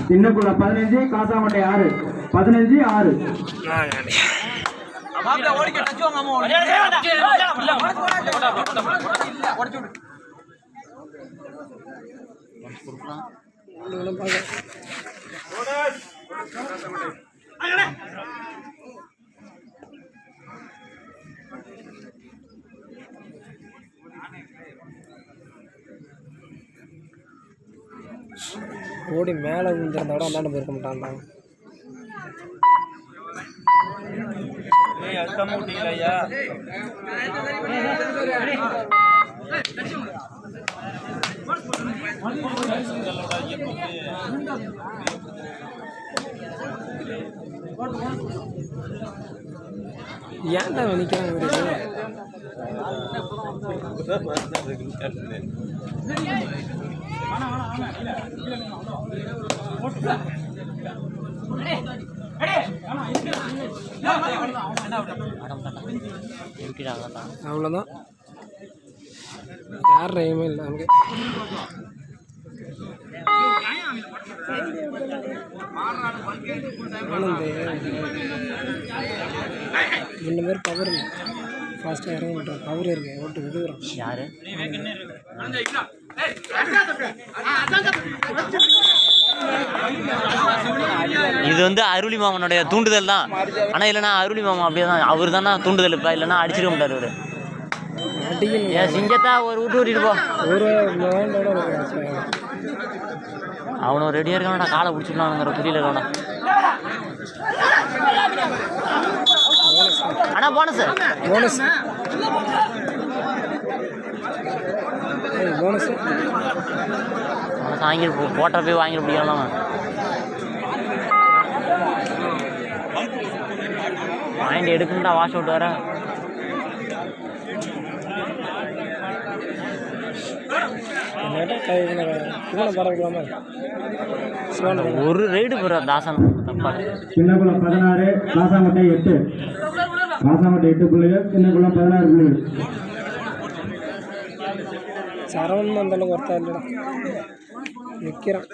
சின்னக்குள்ள 15 காசாமட்டை 6 15-6 ஓடி மேலே விழுந்திருந்த விட அந்தாண்ட போயிருக்க மாட்டான்டா. ஏன்டா நினைக்கிறாங்க அவ்வளோதான். யார் ரயமே இல்லை அங்கே. இந்த மாதிரி பவர் இல்லை, ஃபாஸ்ட்டாக இறங்க மாட்டோம். பவர் இருக்கு, ஓட்டு விடுகிறோம். யாரு இது வந்து அருளி மாமனுடைய தூண்டுதல் தான். ஆனால் இல்லைனா அருளி மாமா அப்படியே தான், அவர் தானே தூண்டுதல். இப்போ இல்லைன்னா அடிச்சிருக்க மாட்டார் அவர். ஏன் சிங்கத்தா ஒரு விட்டு ஓட்டிட்டு போ. அவனும் ரெடியாக இருக்கானடா, காலை பிடிச்சிக்கலாம்ங்கிற புரியல இருக்கானா. ஆனால் போனஸ் போனஸ் போனஸ் வாங்கி போட்ட போய் வாங்கிட முடியலாம். வாங்கிட்டு எடுக்கணுண்டா, வாஷ் அவுட் வர. ஒரு ரைடு போற தாசன் தப்பா. சின்னக்குளம் 16 காசாமட்டை 8 காசாமட்டை 8 புள்ளிகள், சின்னக்குளம் 16 புள்ளிகள். சரவணன் அந்த அளவுக்கு ஒருத்தா இல்லைடா, நிற்கிறான்.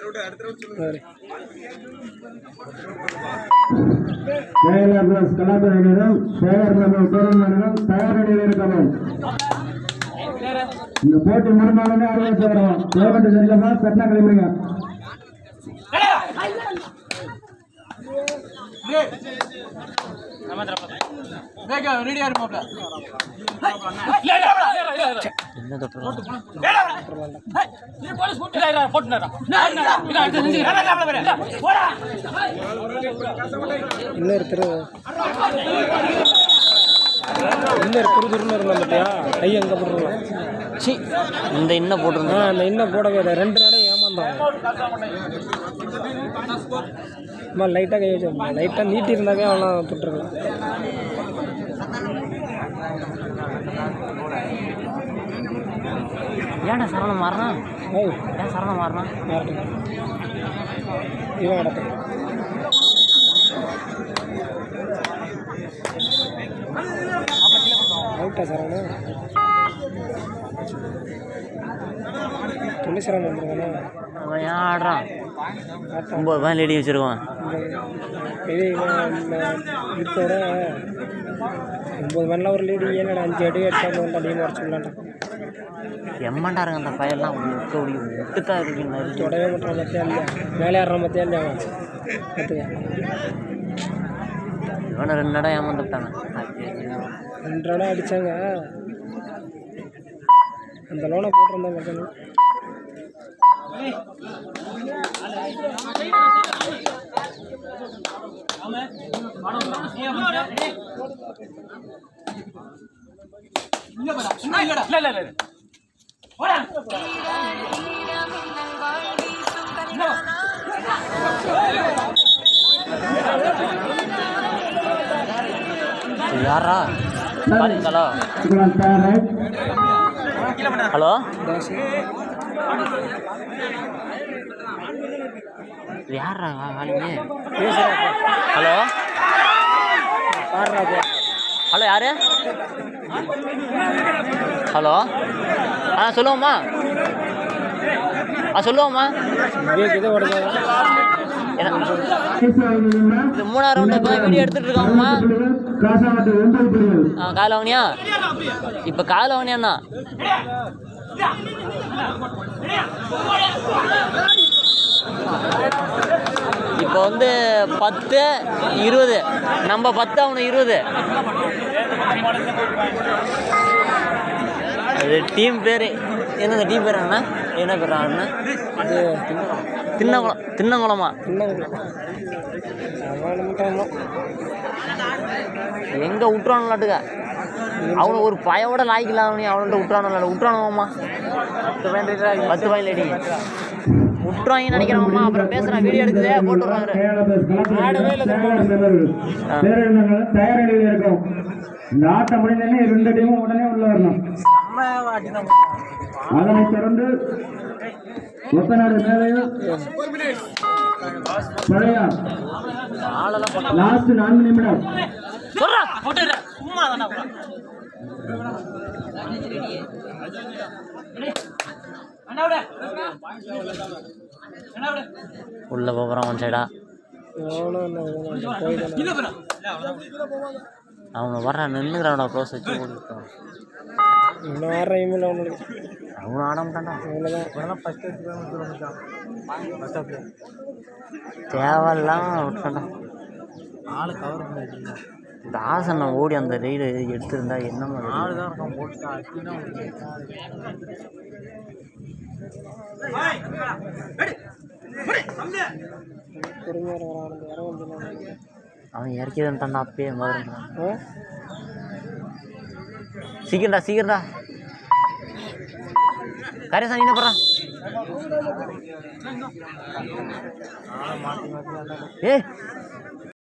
கலாச்சார அணியிடம் தயார் அணியில் இருக்கணும். இந்த போட்டி முடிந்தாலுமே அறிவிச்சு வரும். பேமெண்ட் சரியில்லாம சட்டா கிளம்புறீங்க. இன்னொரு துருதுருன்னு இருந்தா பார்த்தியா, கை அங்கே போட்டுருவோம். சி இந்த இன்னும் போட்டுருந்தோம். அந்த இன்னும் போடவே இல்லை, 2 நாளே ஏமாந்தாங்க. அம்மா லைட்டாக கை வச்சு லைட்டாக நீட்டி இருந்தாவே அவ்வளோ தொட்டுருக்கலாம். ஏன்டா சரவணம் மாறினான்? ஏன் சரவணம் மாறினான்? இவன் கிடக்கு அவுட்டா சரவணன். துணிசரம் வந்துருக்கானா? அவன் ஏன் ஆடுறான்? 9 பாயிண்ட் லேடி வச்சுருவான். இது இப்போட 9 பாயிண்ட்லாம் ஒரு லேடி. ஏன்னா 5 அடி அடிச்சாங்க வந்து அதிகமாக அடிச்சுடலான்டா. எம்மண்டா இருங்க அந்த பையெல்லாம் விட்டுத்தான் இருக்கீங்க. தொடவே பண்ணுறான் மத்தியா இல்லையா, மேலே ஆடுறான் மத்தியா இல்லையா அவன் கற்றுக்க. இவனை 2 இடம் ஏமாந்துட்டாங்க. 2 இடம் அடித்தாங்க. அந்த லோனை போட்டிருந்தாங்க. யாரா? ஹலோ ஹலோ, யாரா காலிங்க? ஹலோ பாடுறா ஹலோ யாரு? ஹலோ சொல்லுவோம்மா. சொல்லுவோம்மா. இதை ஓடுங்க. இது 3ஆவது ரவுண்டு இப்போ வீடியோ எடுத்துட்டு இருக்காங்கம்மா. கால அவனியா இப்போ கால அவனியாண்ணா இப்போ வந்து 10-20 நம்ம 10 அவனு 20. அது டீம் பேர் என்ன? டீம் பேர் என்ன? என்ன பேர் அண்ணா? தின்னங்குளமா? எங்க விட்டுறானுலாட்டுக்க அவனை ஒரு பயவோட லாய்க்கல அவனி அவன்கிட்ட விட்டுறானுவாம்மா. 10 பாயிண்ட் அடி விட்டுருவாங்கன்னு நினைக்கிறோம்மா. அப்புறம் பேசுறேன், வீடியோ எடுக்குதே போட்டு விடுறாங்க. தயார் நிலையில் இருக்கும். இந்த ஆட்டம் முடிந்தே 2 டீமும் உடனே உள்ள வரணும். அதனைத் தொடர்ந்து ஒத்தநாடு மேலையும் பழையார் லாஸ்ட் 4 நிமிடம். உள்ள போகிறான் ஒன் சைடா. அவங்க வர்ற நின்றுக்கிறானோட க்ளோஸ் வச்சு ஓடிட்டான். இன்னும் ஆடுற இமெயில் அவனுக்கு அவனும் ஆட மாட்டான்டா. தேவையில்லாம் விட்டான்டா. தாசன் ஓடி அந்த ரெய்டு எடுத்திருந்தா என்ன மாதிரி அவன் இறக்கி வந்துட்டான்டா. அப்பயே மாதிரி சீக்கிரம்டா கரேசா நீ என்ன போடுறான்?